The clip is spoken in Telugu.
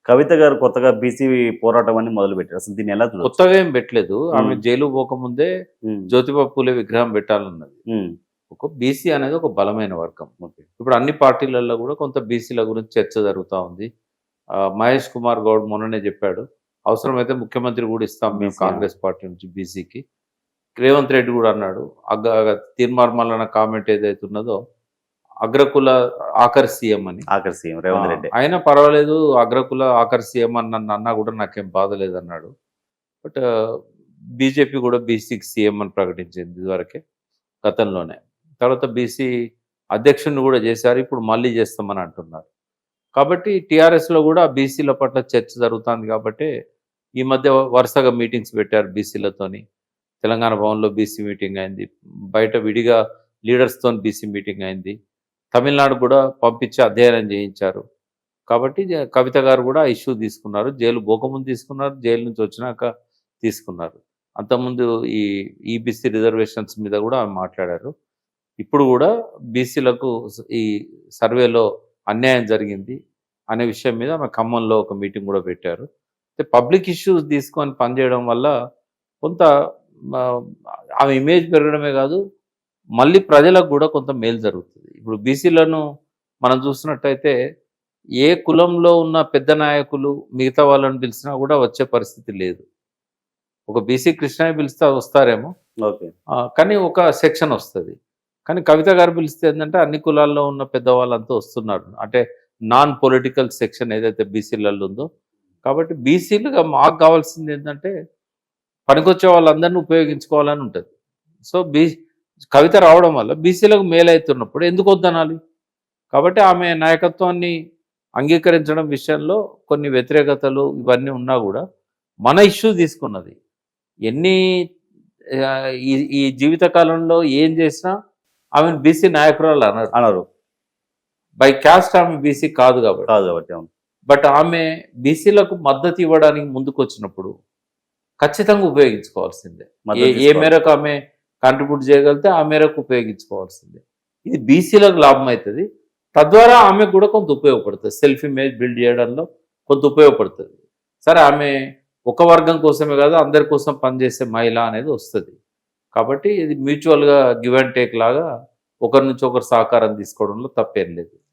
కవిత గారు కొత్తగా బీసీ పోరాటం అని మొదలుపెట్టారు. అసలు దీన్ని ఎలా చూడొచ్చు? కొత్తగా ఏం పెట్టలేదు. ఆమె హ్మ్. జైలు పోకముందే హ్మ్. జ్యోతిబా పూలే విగ్రహం పెట్టాలన్నది. హ్మ్. ఒక బీసీ అనేది ఒక బలమైన వర్గం. ఓకే. ఇప్పుడు అన్ని పార్టీలలో కూడా కొంత బీసీల గురించి చర్చ జరుగుతా ఉంది. మహేష్ కుమార్ గౌడ్ మొన్ననే చెప్పాడు. అవసరమైతే ముఖ్యమంత్రి కూడా ఇస్తాం మేము బీసీ. కాంగ్రెస్ పార్టీ నుంచి బీసీకి. రేవంత్ రెడ్డి కూడా అన్నాడు. తీర్మార్మలన కామెంట్ ఏదైతే ఉన్నదో అగ్రకుల ఆఖరి సీఎం అని. ఆఖరి సీఎం రేవంత్ రెడ్డి. అయినా పర్వాలేదు అగ్రకుల ఆఖరి సీఎం అని నన్ను అన్నా కూడా నాకేం బాధ లేదన్నాడు. బట్ బీజేపీ కూడా బీసీకి సీఎం అని ప్రకటించింది ఇదివరకే గతంలోనే. తర్వాత బీసీ అధ్యక్షుడిని కూడా చేశారు. ఇప్పుడు మళ్ళీ చేస్తామని అంటున్నారు. కాబట్టి టీఆర్ఎస్లో కూడా బీసీల పట్ల చర్చ జరుగుతుంది కాబట్టి ఈ మధ్య వరుసగా మీటింగ్స్ పెట్టారు బీసీలతోని. తెలంగాణ భవన్లో బీసీ మీటింగ్ అయింది. బయట విడిగా లీడర్స్తో బీసీ మీటింగ్ అయింది. తమిళనాడు కూడా పంపించి అధ్యయనం చేయించారు. కాబట్టి కవిత గారు కూడా ఇష్యూ తీసుకున్నారు. జైలు పోకముందు తీసుకున్నారు. జైలు నుంచి వచ్చినాక తీసుకున్నారు. అంతకుముందు ఈ ఈబీసీ రిజర్వేషన్స్ మీద కూడా ఆమె మాట్లాడారు. ఇప్పుడు కూడా బీసీలకు ఈ సర్వేలో అన్యాయం జరిగింది అనే విషయం మీద ఆమె ఖమ్మంలో ఒక మీటింగ్ కూడా పెట్టారు. పబ్లిక్ ఇష్యూస్ తీసుకొని పనిచేయడం వల్ల కొంత ఆమె ఇమేజ్ పెరగడమే కాదు, మళ్ళీ ప్రజలకు కూడా కొంత మేలు జరుగుతుంది. ఇప్పుడు బీసీలను మనం చూసినట్టయితే ఏ కులంలో ఉన్న పెద్ద నాయకులు మిగతా వాళ్ళని పిలిచినా కూడా వచ్చే పరిస్థితి లేదు. ఒక బీసీ కృష్ణయ్య పిలిస్తే వస్తారేమో, ఓకే. కానీ ఒక సెక్షన్ వస్తుంది. కానీ కవిత గారు పిలిస్తే ఏంటంటే అన్ని కులాల్లో ఉన్న పెద్దవాళ్ళంతా వస్తున్నారు. అంటే నాన్ పొలిటికల్ సెక్షన్ ఏదైతే బీసీలలో ఉందో, కాబట్టి బీసీలుగా మాకు కావాల్సింది ఏంటంటే పనికొచ్చే వాళ్ళందరినీ ఉపయోగించుకోవాలని ఉంటుంది. సో కవిత రావడం వల్ల బీసీలకు మేలవుతున్నప్పుడు ఎందుకు వద్దనాలి? కాబట్టి ఆమె నాయకత్వాన్ని అంగీకరించడం విషయంలో కొన్ని వ్యతిరేకతలు ఇవన్నీ ఉన్నా కూడా మన ఇష్యూ తీసుకున్నది. ఎన్ని ఈ జీవితకాలంలో ఏం చేసినా ఆమెను బీసీ నాయకురాలు అనరు. బై క్యాస్ట్ ఆమె బీసీ కాదు కాబట్టి. బట్ ఆమె బీసీలకు మద్దతు ఇవ్వడానికి ముందుకు వచ్చినప్పుడు ఖచ్చితంగా ఉపయోగించుకోవాల్సిందే. ఏ మేరకు ఆమె కాంట్రిబ్యూట్ చేయగలిగితే ఆ మేరకు ఉపయోగించుకోవాల్సిందే. ఇది బీసీలకు లాభం అవుతుంది. తద్వారా ఆమెకు కూడా కొంత ఉపయోగపడుతుంది. సెల్ఫ్ ఇమేజ్ బిల్డ్ చేయడంలో కొంత ఉపయోగపడుతుంది. సరే, ఆమె ఒక వర్గం కోసమే కాదు అందరి కోసం పనిచేసే మహిళ అనేది వస్తుంది. కాబట్టి ఇది మ్యూచువల్గా గివ్ అండ్ టేక్ లాగా ఒకరి నుంచి ఒకరు సహకారం తీసుకోవడంలో తప్పేం లేదు.